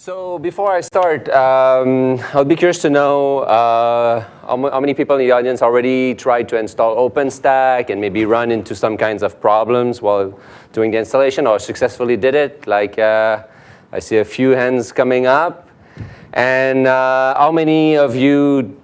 So before I start, I'll be curious to know how many people in the audience already tried to install OpenStack and maybe run into some kinds of problems while doing the installation or successfully did it. Like I see a few hands coming up. And how many of you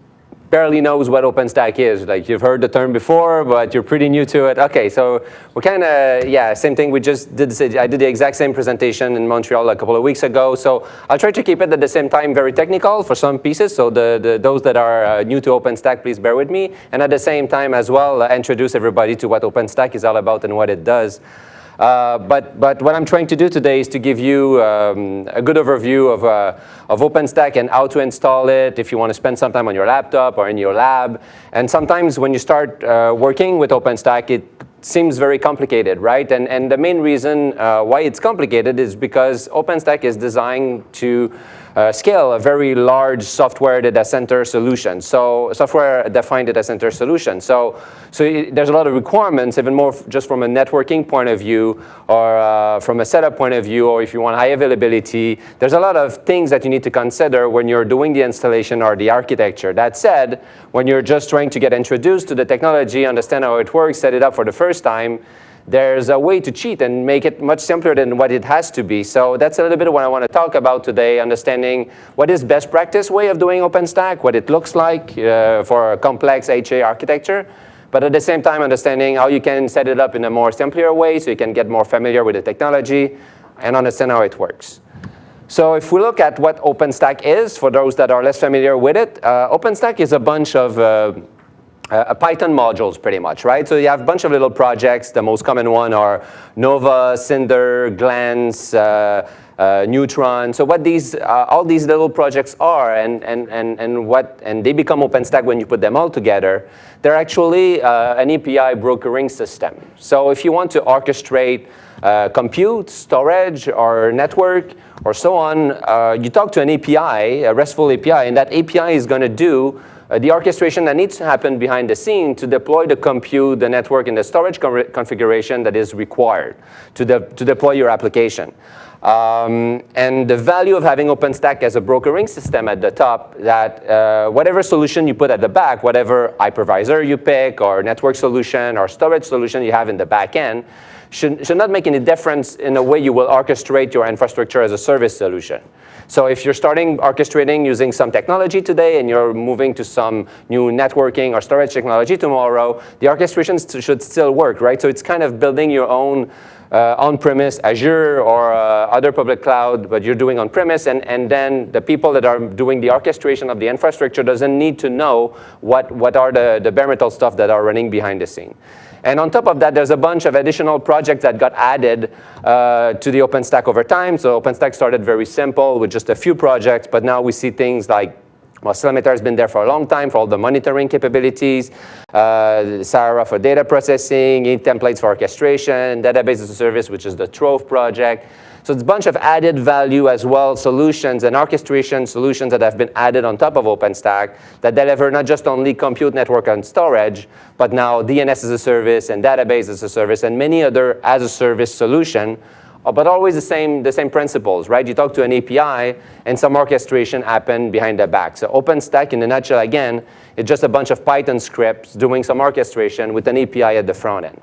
barely knows what OpenStack is? Like you've heard the term before, but you're pretty new to it. Okay, so we're kind of, yeah, same thing. We just did, I did the exact same presentation in Montreal a couple of weeks ago. So I'll try to keep it at the same time very technical for some pieces. So those that are new to OpenStack, please bear with me. And at the same time as well, introduce everybody to what OpenStack is all about and what it does. But what I'm trying to do today is to give you a good overview of OpenStack and how to install it if you want to spend some time on your laptop or in your lab. And sometimes when you start working with OpenStack, it seems very complicated, right? And the main reason why it's complicated is because OpenStack is designed to scale a very large software data center solution. So software-defined data center solution. So there's a lot of requirements, even more just from a networking point of view or from a setup point of view, or if you want high availability. There's a lot of things that you need to consider when you're doing the installation or the architecture. That said, when you're just trying to get introduced to the technology, understand how it works, set it up for the first time, there's a way to cheat and make it much simpler than what it has to be. So that's a little bit of what I want to talk about today, understanding what is best practice way of doing OpenStack, what it looks like for a complex HA architecture, but at the same time understanding how you can set it up in a more simpler way so you can get more familiar with the technology and understand how it works. So if we look at what OpenStack is, for those that are less familiar with it, OpenStack is a bunch of Python modules, pretty much, right? So you have a bunch of little projects. The most common one are Nova, Cinder, Glance, Neutron. So what these, all these little projects are, and they become OpenStack when you put them all together. They're actually an API brokering system. So if you want to orchestrate compute, storage, or network, or so on, you talk to an API, a RESTful API, and that API is going to do the orchestration that needs to happen behind the scene to deploy the compute, the network, and the storage configuration that is required to deploy your application. And the value of having OpenStack as a brokering system at the top, that whatever solution you put at the back, whatever hypervisor you pick, or network solution, or storage solution you have in the back end, should not make any difference in the way you will orchestrate your infrastructure as a service solution. So if you're starting orchestrating using some technology today and you're moving to some new networking or storage technology tomorrow, the orchestration should still work, right? So it's kind of building your own on-premise Azure or other public cloud, but you're doing on-premise, and then the people that are doing the orchestration of the infrastructure doesn't need to know what are the bare metal stuff that are running behind the scene. And on top of that, there's a bunch of additional projects that got added to the OpenStack over time. So OpenStack started very simple with just a few projects, but now we see things like, well, Telemeter has been there for a long time for all the monitoring capabilities, Sahara for data processing, templates for orchestration, database as a service, which is the Trove project. So it's a bunch of added value as well, solutions and orchestration solutions that have been added on top of OpenStack that deliver not just only compute, network, and storage, but now DNS as a service and database as a service and many other as a service solution, but always the same principles, right? You talk to an API and some orchestration happen behind the back. So OpenStack, in a nutshell, again, it's just a bunch of Python scripts doing some orchestration with an API at the front end.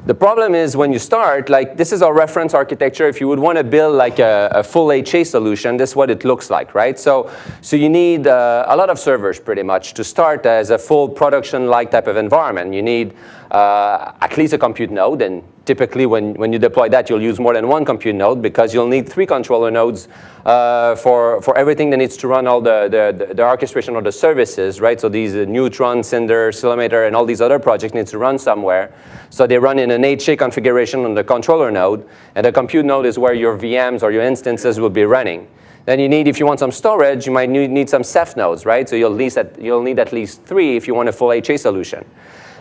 The problem is when you start, like this is our reference architecture. If you would want to build like a full HA solution, this is what it looks like, right? So you need a lot of servers pretty much to start as a full production-like type of environment. You need at least a compute node, and typically when you deploy that, you'll use more than one compute node because you'll need 3 controller nodes for everything that needs to run all the orchestration or the services, right? So these Neutron, Cinder, Telemeter, and all these other projects need to run somewhere. So they run in an HA configuration on the controller node, and the compute node is where your VMs or your instances will be running. Then you need, if you want some storage, you might need some Ceph nodes, right? So you'll need at least 3 if you want a full HA solution.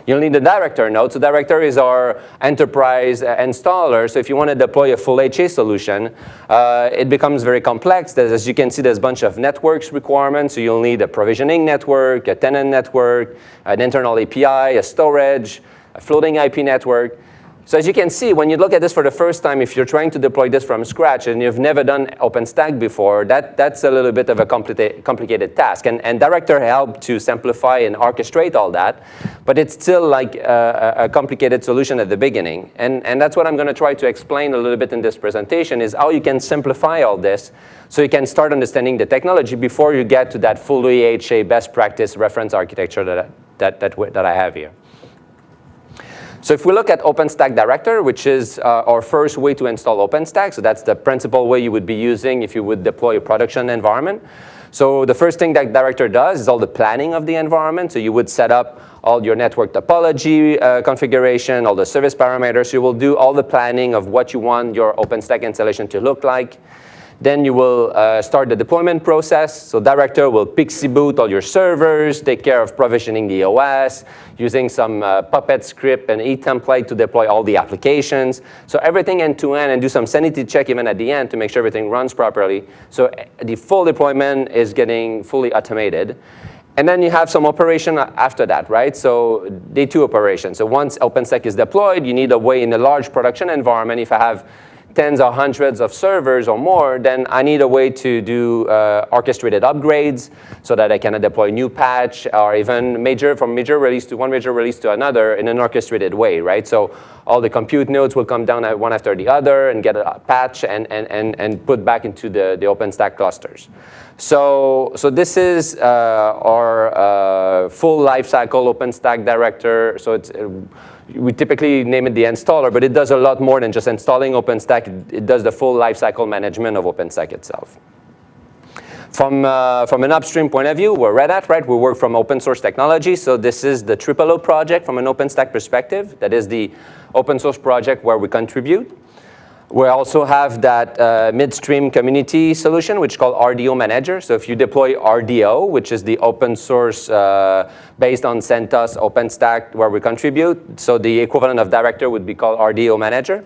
You'll need the Director node. So Director is our enterprise installer. So if you want to deploy a full HA solution, it becomes very complex. As you can see, there's a bunch of networks requirements. So you'll need a provisioning network, a tenant network, an internal API, a storage, a floating IP network. So as you can see, when you look at this for the first time, if you're trying to deploy this from scratch and you've never done OpenStack before, that's a little bit of a complicated task. And Director helped to simplify and orchestrate all that, but it's still like a complicated solution at the beginning. And that's what I'm going to try to explain a little bit in this presentation, is how you can simplify all this so you can start understanding the technology before you get to that fully HA best practice reference architecture that I have here. So if we look at OpenStack Director, which is our first way to install OpenStack, so that's the principal way you would be using if you would deploy a production environment. So the first thing that Director does is all the planning of the environment. So you would set up all your network topology configuration, all the service parameters. You will do all the planning of what you want your OpenStack installation to look like. Then you will start the deployment process. So Director will pixie boot all your servers, take care of provisioning the OS, using some Puppet script and e-template to deploy all the applications. So everything end to end, and do some sanity check even at the end to make sure everything runs properly. So the full deployment is getting fully automated. And then you have some operation after that, right? So day 2 operation. So once OpenStack is deployed, you need a way in a large production environment. If I have tens or hundreds of servers or more, then I need a way to do orchestrated upgrades so that I can deploy new patch or even from major release to one major release to another in an orchestrated way, right? So all the compute nodes will come down one after the other and get a patch and put back into the OpenStack clusters. So this is our full lifecycle OpenStack Director. So we typically name it the installer, but it does a lot more than just installing OpenStack. It does the full lifecycle management of OpenStack itself. From an upstream point of view, we're Red Hat, right? We work from open source technology. So this is the OO project from an OpenStack perspective. That is the open source project where we contribute. We also have that midstream community solution, which is called RDO Manager. So if you deploy RDO, which is the open source based on CentOS OpenStack where we contribute, so the equivalent of Director would be called RDO Manager.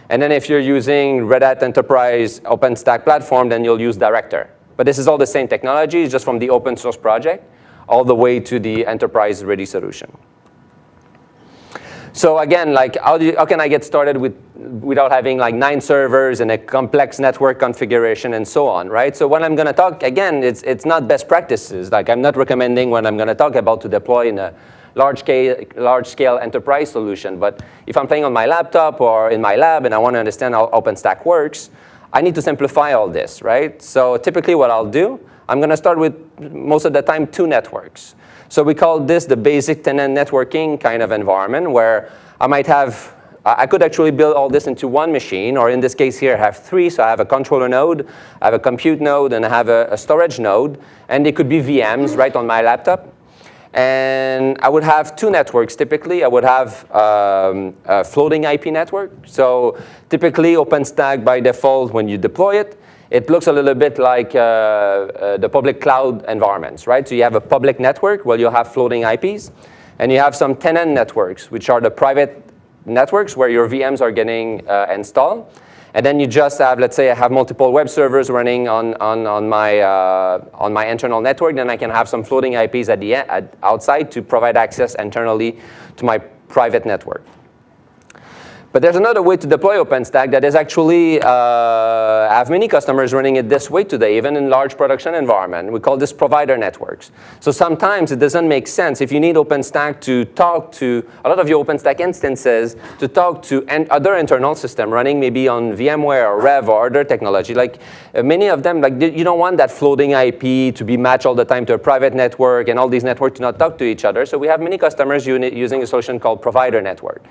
And then if you're using Red Hat Enterprise OpenStack platform, then you'll use Director. But this is all the same technology, it's just from the open source project all the way to the enterprise ready solution. So again, like how can I get started without having like 9 servers and a complex network configuration and so on, right? So when I'm going to talk, again, it's not best practices. Like I'm not recommending when I'm going to talk about to deploy in a large scale enterprise solution. But if I'm playing on my laptop or in my lab and I want to understand how OpenStack works, I need to simplify all this, right? So typically what I'll do, I'm going to start with, most of the time, 2 networks. So we call this the basic tenant networking kind of environment where I could actually build all this into one machine, or in this case here, I have 3. So I have a controller node, I have a compute node, and I have a storage node. And they could be VMs right on my laptop. And I would have 2 networks typically. I would have a floating IP network. So typically OpenStack by default, when you deploy it, it looks a little bit like the public cloud environments, right? So you have a public network where you'll have floating IPs. And you have some tenant networks, which are the private networks where your VMs are getting installed. And then you just have, let's say I have multiple web servers running on my internal network, then I can have some floating IPs outside to provide access internally to my private network. But there's another way to deploy OpenStack that is actually, I have many customers running it this way today, even in large production environment. We call this provider networks. So sometimes it doesn't make sense if you need OpenStack to talk to a lot of your OpenStack instances, to talk to other internal system running maybe on VMware or Rev or other technology. Like many of them, like you don't want that floating IP to be matched all the time to a private network and all these networks to not talk to each other. So we have many customers using a solution called provider network.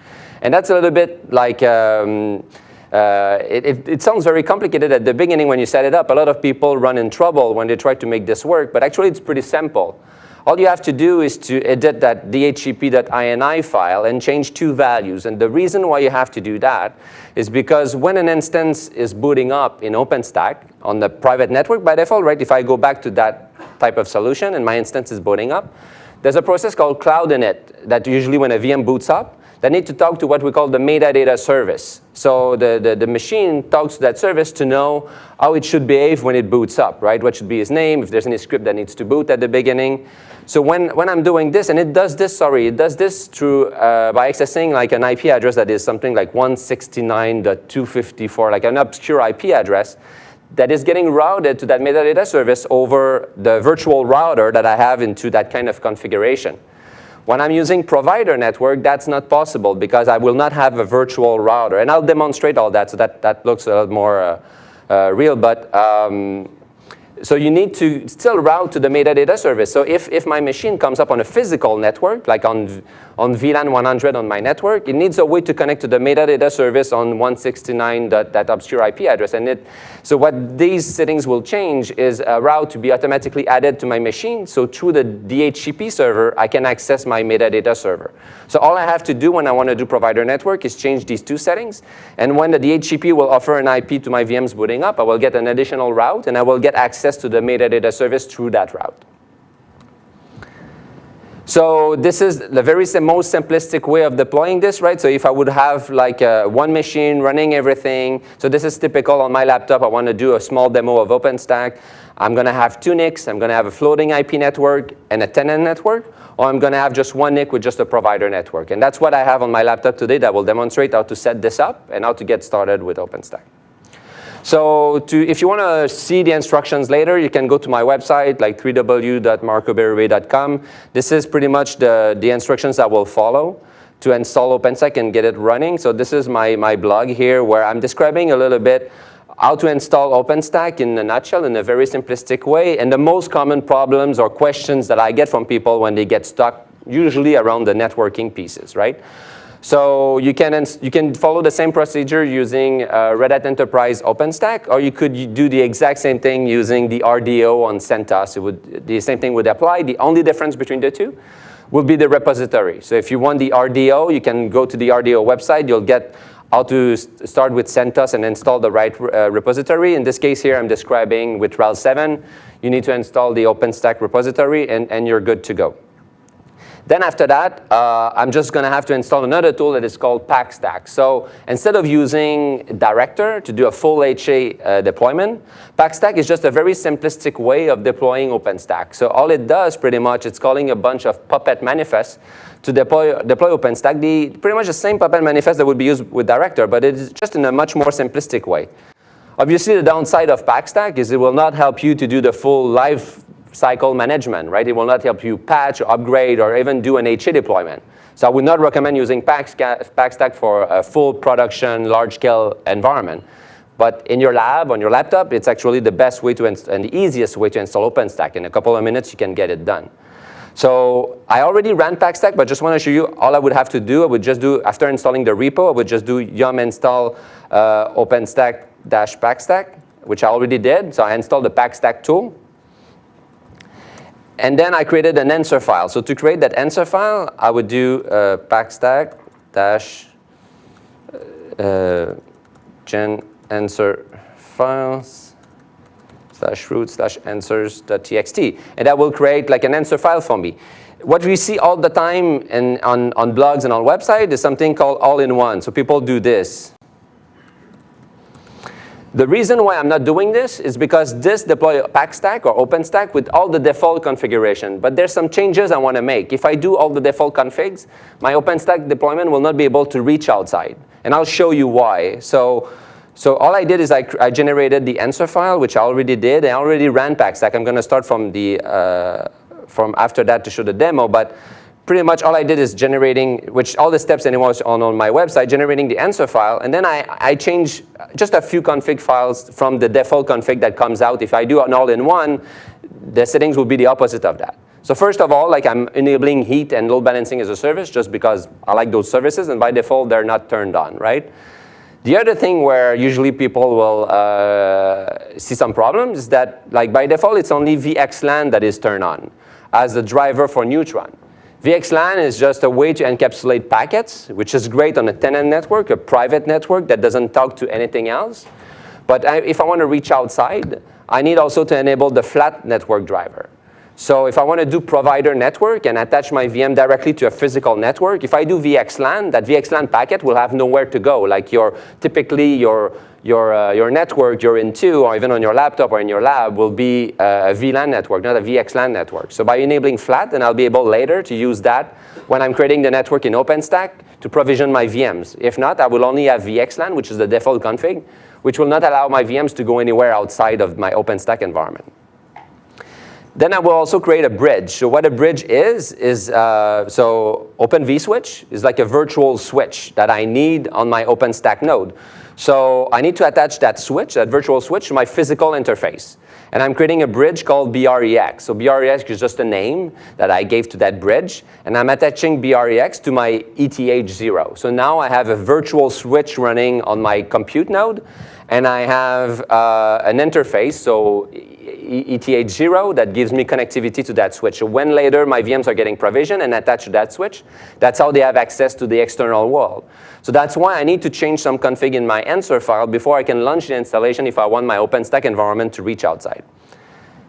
And that's a little bit like, it sounds very complicated at the beginning when you set it up. A lot of people run in trouble when they try to make this work, but actually it's pretty simple. All you have to do is to edit that dhcp.ini file and change 2 values. And the reason why you have to do that is because when an instance is booting up in OpenStack on the private network by default, right, if I go back to that type of solution and my instance is booting up, there's a process called cloud init that usually when a VM boots up, that need to talk to what we call the metadata service. So the machine talks to that service to know how it should behave when it boots up, right? What should be its name, if there's any script that needs to boot at the beginning. So when I'm doing this, and it does this through, by accessing like an IP address that is something like 169.254, like an obscure IP address, that is getting routed to that metadata service over the virtual router that I have into that kind of configuration. When I'm using provider network, that's not possible because I will not have a virtual router. And I'll demonstrate all that so that looks a lot more real. But so you need to still route to the metadata service. So if my machine comes up on a physical network, like on VLAN 100 on my network, it needs a way to connect to the metadata service on 169, that obscure IP address. And so what these settings will change is a route to be automatically added to my machine. So through the DHCP server, I can access my metadata server. So all I have to do when I want to do provider network is change these two settings. And when the DHCP will offer an IP to my VMs booting up, I will get an additional route, and I will get access to the metadata service through that route. So this is the most simplistic way of deploying this, right? So if I would have like one machine running everything, so this is typical on my laptop. I want to do a small demo of OpenStack. I'm going to have two NICs. I'm going to have a floating IP network and a tenant network, or I'm going to have just one NIC with just a provider network. And that's what I have on my laptop today that will demonstrate how to set this up and how to get started with OpenStack. So if you want to see the instructions later, you can go to my website, like www.marcoberube.com. This is pretty much the instructions that will follow to install OpenStack and get it running. So this is my blog here where I'm describing a little bit how to install OpenStack in a nutshell, in a very simplistic way, and the most common problems or questions that I get from people when they get stuck, usually around the networking pieces, right? So you can follow the same procedure using Red Hat Enterprise OpenStack, or you could do the exact same thing using the RDO on CentOS. The same thing would apply. The only difference between the two will be the repository. So if you want the RDO, you can go to the RDO website. You'll get how to start with CentOS and install the right repository. In this case here, I'm describing with RHEL 7. You need to install the OpenStack repository, and you're good to go. Then after that, I'm just going to have to install another tool that is called Packstack. So instead of using Director to do a full HA deployment, Packstack is just a very simplistic way of deploying OpenStack. So all it does pretty much, it's calling a bunch of Puppet manifests to deploy OpenStack. Pretty much the same Puppet manifest that would be used with Director, but it is just in a much more simplistic way. Obviously, the downside of Packstack is it will not help you to do the full live cycle management, right? It will not help you patch or upgrade or even do an HA deployment. So I would not recommend using Packstack for a full production, large-scale environment. But in your lab, on your laptop, it's actually the best way to and the easiest way to install OpenStack. In a couple of minutes, you can get it done. So I already ran Packstack, but just want to show you all I would have to do. I would just do, after installing the repo, I would just do yum install OpenStack-Packstack, which I already did. So I installed the Packstack tool. And then I created an answer file. So to create that answer file, I would do packstack gen answer files /root /answers.txt. And that will create like an answer file for me. What we see all the time on blogs and on website is something called all-in-one. So people do this. The reason why I'm not doing this is because this deploys Packstack or OpenStack with all the default configuration. But there's some changes I want to make. If I do all the default configs, my OpenStack deployment will not be able to reach outside. And I'll show you why. So all I did is I generated the answer file, which I already did. I already ran Packstack. I'm going to start from after that to show the demo. But pretty much all I did is generating, which all the steps anyway was on my website, generating the answer file. And then I changed just a few config files from the default config that comes out. If I do an all-in-one, the settings will be the opposite of that. So first of all, like I'm enabling heat and load balancing as a service just because I like those services. And by default, they're not turned on, right? The other thing where usually people will see some problems is that like by default, it's only VXLAN that is turned on as the driver for Neutron. VXLAN is just a way to encapsulate packets, which is great on a tenant network, a private network that doesn't talk to anything else. But if I want to reach outside, I need also to enable the flat network driver. So if I want to do provider network and attach my VM directly to a physical network, if I do VXLAN, that VXLAN packet will have nowhere to go. Like typically your network you're into, or even on your laptop or in your lab, will be a VLAN network, not a VXLAN network. So by enabling flat, then I'll be able later to use that when I'm creating the network in OpenStack to provision my VMs. If not, I will only have VXLAN, which is the default config, which will not allow my VMs to go anywhere outside of my OpenStack environment. Then I will also create a bridge. So what a bridge is so Open vSwitch is like a virtual switch that I need on my OpenStack node. So I need to attach that switch, that virtual switch, to my physical interface. And I'm creating a bridge called BREX. So BREX is just a name that I gave to that bridge. And I'm attaching BREX to my ETH0. So now I have a virtual switch running on my compute node. And I have an interface, so ETH0, that gives me connectivity to that switch. So when later my VMs are getting provisioned and attached to that switch, that's how they have access to the external world. So that's why I need to change some config in my answer file before I can launch the installation if I want my OpenStack environment to reach outside.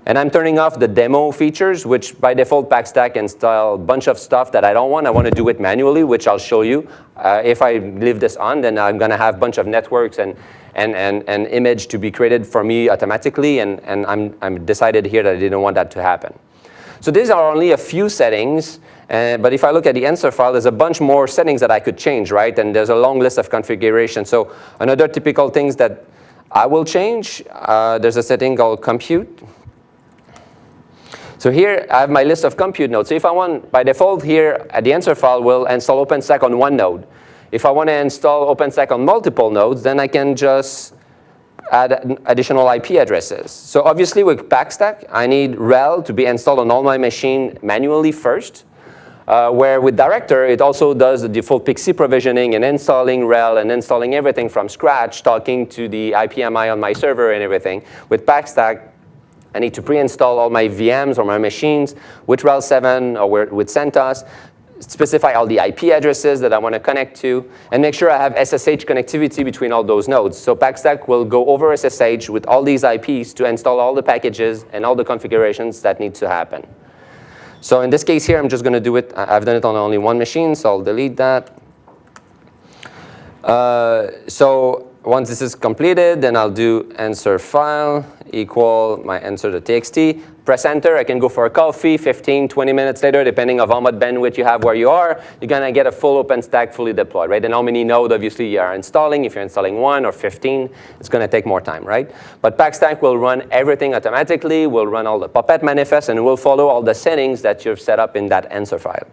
And I'm turning off the demo features, which by default Packstack install a bunch of stuff that I don't want. I want to do it manually, which I'll show you. If I leave this on, then I'm going to have a bunch of networks and image to be created for me automatically, and I'm decided here that I didn't want that to happen. So these are only a few settings, but if I look at the answer file, there's a bunch more settings that I could change, right? And there's a long list of configurations. So another typical things that I will change, there's a setting called compute. So here I have my list of compute nodes. So if I want, by default here at the answer file, we'll install OpenStack on one node. If I want to install OpenStack on multiple nodes, then I can just add additional IP addresses. So obviously with Packstack, I need rel to be installed on all my machine manually first. Where with Director, it also does the default PXE provisioning and installing rel and installing everything from scratch, talking to the IPMI on my server and everything. With Packstack, I need to pre-install all my VMs or my machines with rel 7 or with CentOS, specify all the IP addresses that I want to connect to, and make sure I have SSH connectivity between all those nodes. So Packstack will go over SSH with all these IPs to install all the packages and all the configurations that need to happen. So in this case here, I'm just going to do it. I've done it on only one machine, so I'll delete that. So once this is completed, then I'll do answer file equal my answer.txt. Press enter. I can go for a coffee 15, 20 minutes later, depending on how much bandwidth you have where you are. You're going to get a full OpenStack fully deployed, right? And how many nodes, obviously, you are installing. If you're installing 1 or 15, it's going to take more time, right? But Packstack will run everything automatically, will run all the Puppet manifests, and will follow all the settings that you've set up in that answer file.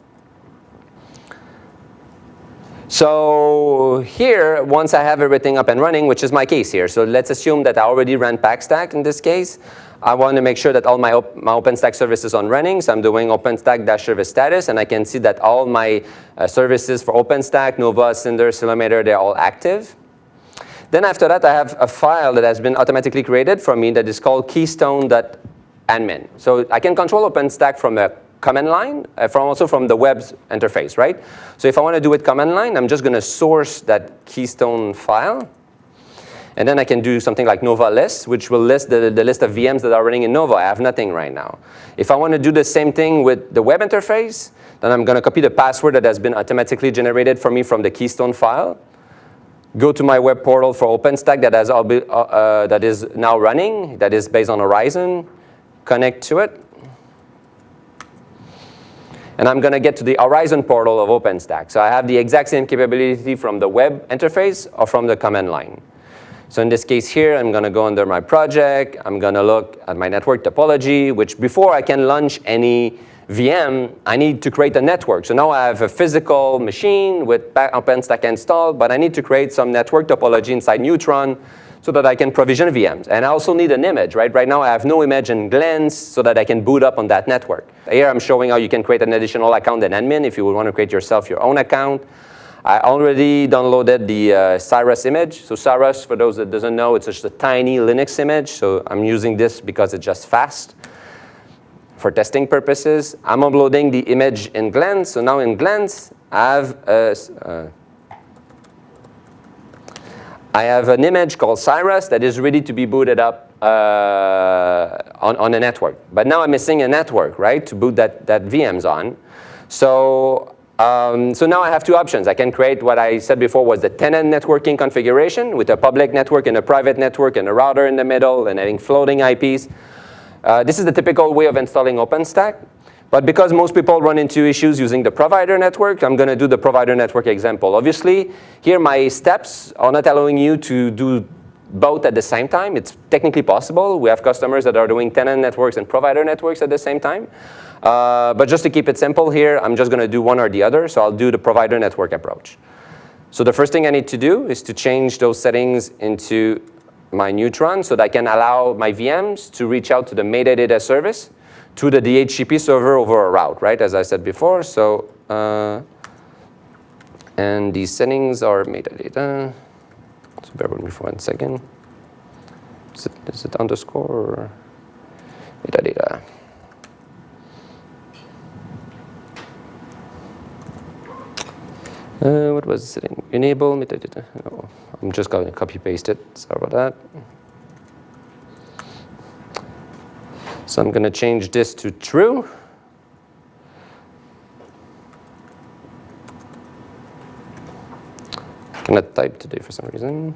So here, once I have everything up and running, which is my case here, so let's assume that I already ran Packstack in this case. I want to make sure that all my OpenStack services are running, so I'm doing OpenStack-service status, and I can see that all my services for OpenStack, Nova, Cinder, Ceilometer, they're all active. Then after that, I have a file that has been automatically created for me that is called keystone.admin. So I can control OpenStack from a command line, also from the web interface, right? So if I want to do it command line, I'm just going to source that Keystone file. And then I can do something like Nova list, which will list the list of VMs that are running in Nova. I have nothing right now. If I want to do the same thing with the web interface, then I'm going to copy the password that has been automatically generated for me from the Keystone file. Go to my web portal for OpenStack that is now running, that is based on Orizon. Connect to it. And I'm going to get to the Orizon portal of OpenStack. So I have the exact same capability from the web interface or from the command line. So in this case here, I'm going to go under my project. I'm going to look at my network topology, which before I can launch any VM, I need to create a network. So now I have a physical machine with OpenStack installed, but I need to create some network topology inside Neutron so that I can provision VMs. And I also need an image, right? Right now I have no image in Glance so that I can boot up on that network. Here I'm showing how you can create an additional account in admin if you would want to create yourself your own account. I already downloaded the Cyrus image. So Cyrus, for those that doesn't know, it's just a tiny Linux image. So I'm using this because it's just fast for testing purposes. I'm uploading the image in Glance. So now in Glance, I have an image called Cyrus that is ready to be booted up on a network. But now I'm missing a network, right, to boot that VMs on. So now I have two options. I can create what I said before was the tenant networking configuration with a public network and a private network and a router in the middle and having floating IPs. This is the typical way of installing OpenStack. But because most people run into issues using the provider network, I'm going to do the provider network example. Obviously, here my steps are not allowing you to do both at the same time. It's technically possible. We have customers that are doing tenant networks and provider networks at the same time. But just to keep it simple here, I'm just going to do one or the other. So I'll do the provider network approach. So the first thing I need to do is to change those settings into my Neutron so that I can allow my VMs to reach out to the metadata service to the DHCP server over a route, right, as I said before. So, and these settings are metadata. So bear with me for 1 second. Is it underscore or metadata? What was the setting? Enable metadata. No, I'm just going to copy paste it. Sorry about that. So I'm going to change this to true. I cannot type today for some reason.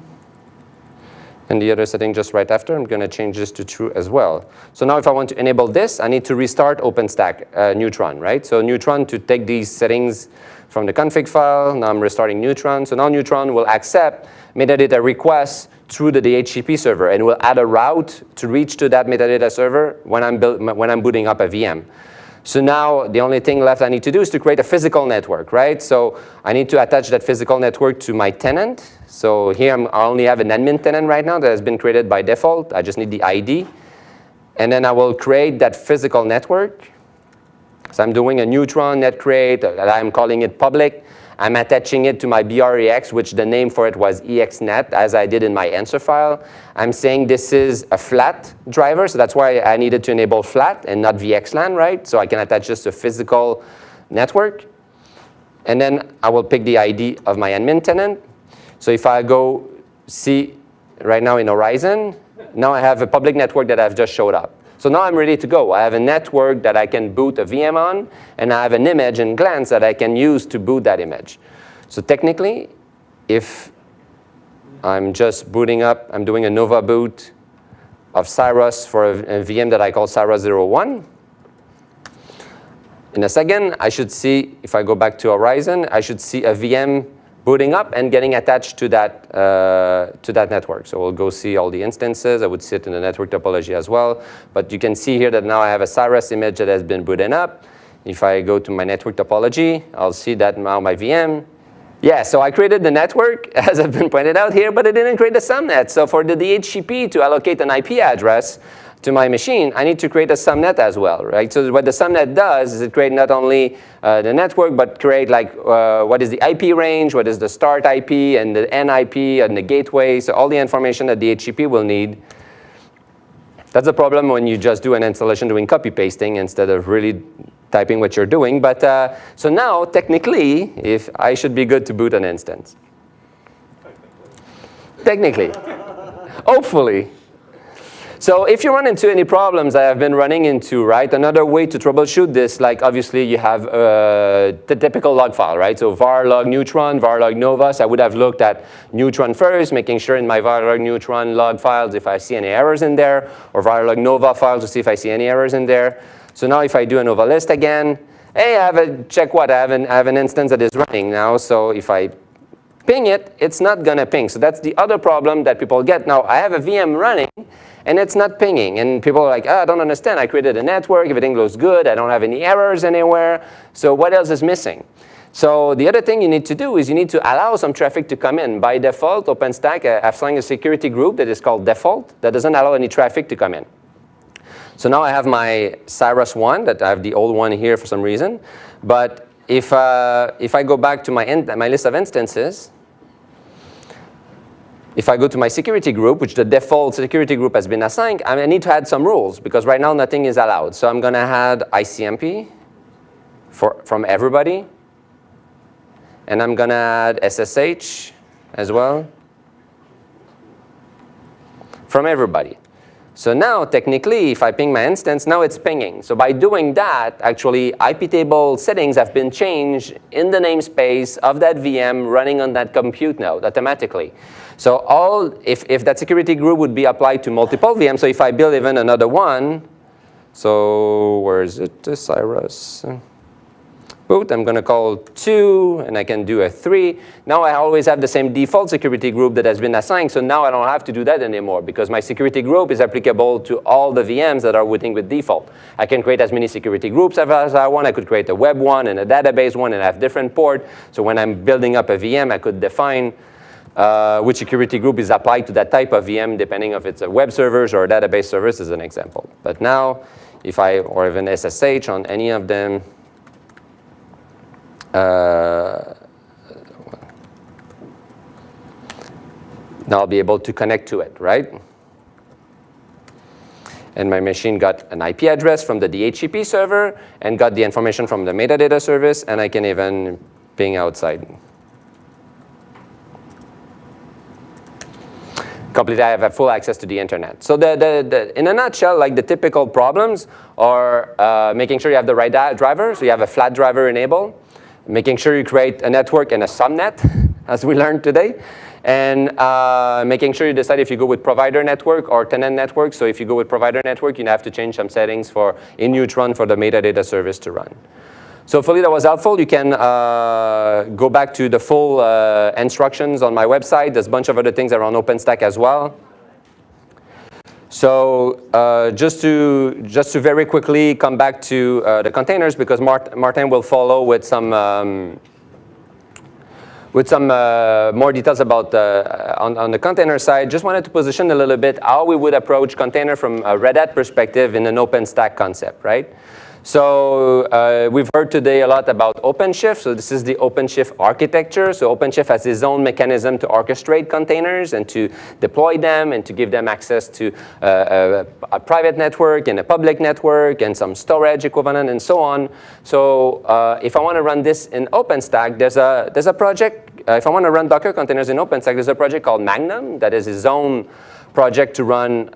And the other setting just right after, I'm going to change this to true as well. So now if I want to enable this, I need to restart OpenStack Neutron, right? So Neutron to take these settings from the config file. Now I'm restarting Neutron. So now Neutron will accept metadata requests through the DHCP server and will add a route to reach to that metadata server when I'm booting up a VM. So now the only thing left I need to do is to create a physical network, right? So I need to attach that physical network to my tenant. So here I only have an admin tenant right now that has been created by default. I just need the ID. And then I will create that physical network. So I'm doing a Neutron net create. I'm calling it public. I'm attaching it to my BREX, which the name for it was EXNet, as I did in my answer file. I'm saying this is a flat driver, so that's why I needed to enable flat and not VXLAN, right? So I can attach just a physical network. And then I will pick the ID of my admin tenant. So if I go see right now in Orizon, now I have a public network that I've just showed up. So now I'm ready to go. I have a network that I can boot a VM on, and I have an image in Glance that I can use to boot that image. So technically, if I'm just booting up, I'm doing a Nova boot of Cyrus for a VM that I call Cyrus01. In a second, I should see, if I go back to Orizon, I should see a VM booting up and getting attached to that network. So we'll go see all the instances. I would see it in the network topology as well. But you can see here that now I have a Cyrus image that has been booted up. If I go to my network topology, I'll see that now my VM. Yeah, so I created the network, as has been pointed out here, but I didn't create the subnet. So for the DHCP to allocate an IP address to my machine, I need to create a subnet as well, right? So what the subnet does is it create not only the network, but create like what is the IP range, what is the start IP, and the end IP, and the gateway, so all the information that the DHCP will need. That's a problem when you just do an installation doing copy pasting instead of really typing what you're doing. But so now, technically, if I should be good to boot an instance. Technically. Hopefully. So if you run into any problems that I've been running into, right, another way to troubleshoot this, like obviously you have the typical log file, right? So var log neutron, var log nova. So I would have looked at neutron first, making sure in my var log neutron log files if I see any errors in there, or var log nova files to see if I see any errors in there. So now if I do a nova list again, hey, I have a check what? I have an instance that is running now. So if I ping it, it's not gonna ping. So that's the other problem that people get. Now I have a VM running, and it's not pinging. And people are like, oh, I don't understand. I created a network. Everything looks good. I don't have any errors anywhere. So what else is missing? So the other thing you need to do is you need to allow some traffic to come in. By default, OpenStack has assigned a security group that is called default that doesn't allow any traffic to come in. So now I have my Cyrus1, that I have the old one here for some reason. But if I go back to my list of instances, if I go to my security group, which the default security group has been assigned, I need to add some rules because right now nothing is allowed. So I'm going to add ICMP from everybody. And I'm going to add SSH as well from everybody. So now, technically, if I ping my instance, now it's pinging. So by doing that, actually, IP table settings have been changed in the namespace of that VM running on that compute node automatically. So if that security group would be applied to multiple VMs, so if I build even another one, so where is it, Cyrus? Boot, I'm going to call 2, and I can do a 3. Now I always have the same default security group that has been assigned, so now I don't have to do that anymore because my security group is applicable to all the VMs that are waiting with default. I can create as many security groups as I want. I could create a web one and a database one and have different port. So when I'm building up a VM, I could define which security group is applied to that type of VM depending if it's a web servers or a database service as an example. But now, if I, or even SSH on any of them, now I'll be able to connect to it, right? And my machine got an IP address from the DHCP server and got the information from the metadata service, and I can even ping outside. Completely, I have full access to the internet. So in a nutshell, like the typical problems are making sure you have the right driver, so you have a flat driver enabled, making sure you create a network and a subnet, as we learned today, and making sure you decide if you go with provider network or tenant network. So if you go with provider network, you have to change some settings for in Neutron for the metadata service to run. So hopefully that was helpful. You can go back to the full instructions on my website. There's a bunch of other things around OpenStack as well. So just to very quickly come back to the containers, because Martin will follow with some more details about on the container side. Just wanted to position a little bit how we would approach container from a Red Hat perspective in an OpenStack concept, right? So we've heard today a lot about OpenShift. So this is the OpenShift architecture. So OpenShift has its own mechanism to orchestrate containers and to deploy them and to give them access to a private network and a public network and some storage equivalent and so on. So if I want to run this in OpenStack, there's a project. If I want to run Docker containers in OpenStack, there's a project called Magnum that is its own project to run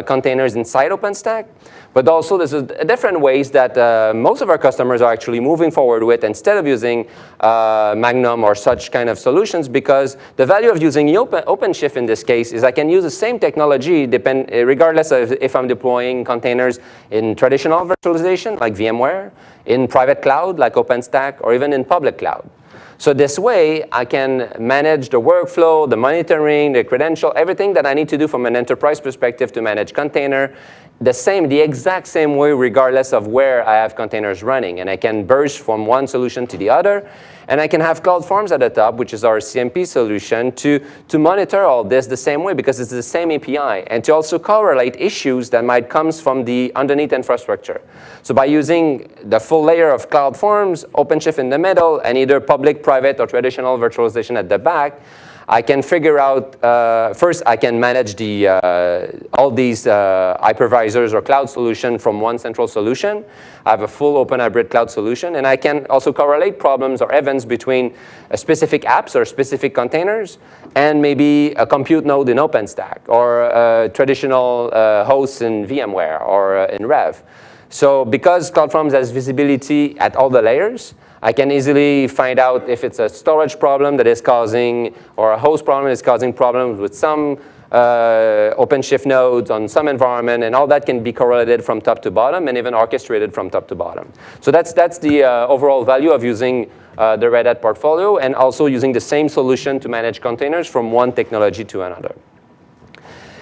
containers inside OpenStack. But also, there's different ways that most of our customers are actually moving forward with instead of using Magnum or such kind of solutions, because the value of using OpenShift in this case is I can use the same technology regardless of if I'm deploying containers in traditional virtualization like VMware, in private cloud like OpenStack, or even in public cloud. So this way, I can manage the workflow, the monitoring, the credential, everything that I need to do from an enterprise perspective to manage container, the exact same way regardless of where I have containers running. And I can burst from one solution to the other. And I can have CloudForms at the top, which is our CMP solution, to monitor all this the same way because it's the same API, and to also correlate issues that might come from the underneath infrastructure. So by using the full layer of CloudForms, OpenShift in the middle, and either public, private, or traditional virtualization at the back, I can figure out, first I can manage all these hypervisors or cloud solution from one central solution. I have a full open hybrid cloud solution, and I can also correlate problems or events between specific apps or specific containers and maybe a compute node in OpenStack or traditional hosts in VMware or in Rev. So because CloudForms has visibility at all the layers, I can easily find out if it's a storage problem that is causing, or a host problem that is causing problems with some OpenShift nodes on some environment, and all that can be correlated from top to bottom and even orchestrated from top to bottom. So that's the overall value of using the Red Hat portfolio, and also using the same solution to manage containers from one technology to another.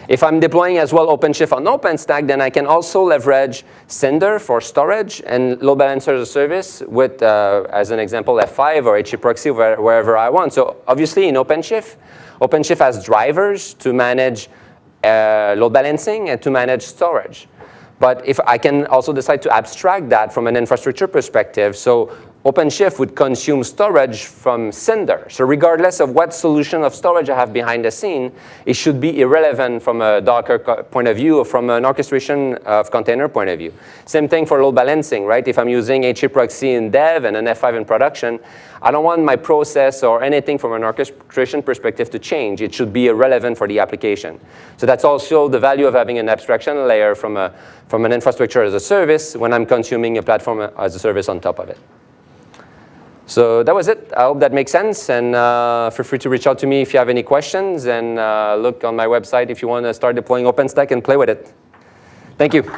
If I'm deploying as well OpenShift on OpenStack, then I can also leverage Cinder for storage and load balancer as a service with, as an example, F5 or HAProxy wherever I want. So obviously in OpenShift has drivers to manage load balancing and to manage storage. But if I can also decide to abstract that from an infrastructure perspective, so OpenShift would consume storage from Cinder. So regardless of what solution of storage I have behind the scene, it should be irrelevant from a Docker point of view or from an orchestration of container point of view. Same thing for load balancing, right? If I'm using HA proxy in dev and an F5 in production, I don't want my process or anything from an orchestration perspective to change. It should be irrelevant for the application. So that's also the value of having an abstraction layer from an infrastructure as a service when I'm consuming a platform as a service on top of it. So that was it. I hope that makes sense. And feel free to reach out to me if you have any questions. And look on my website if you want to start deploying OpenStack and play with it. Thank you.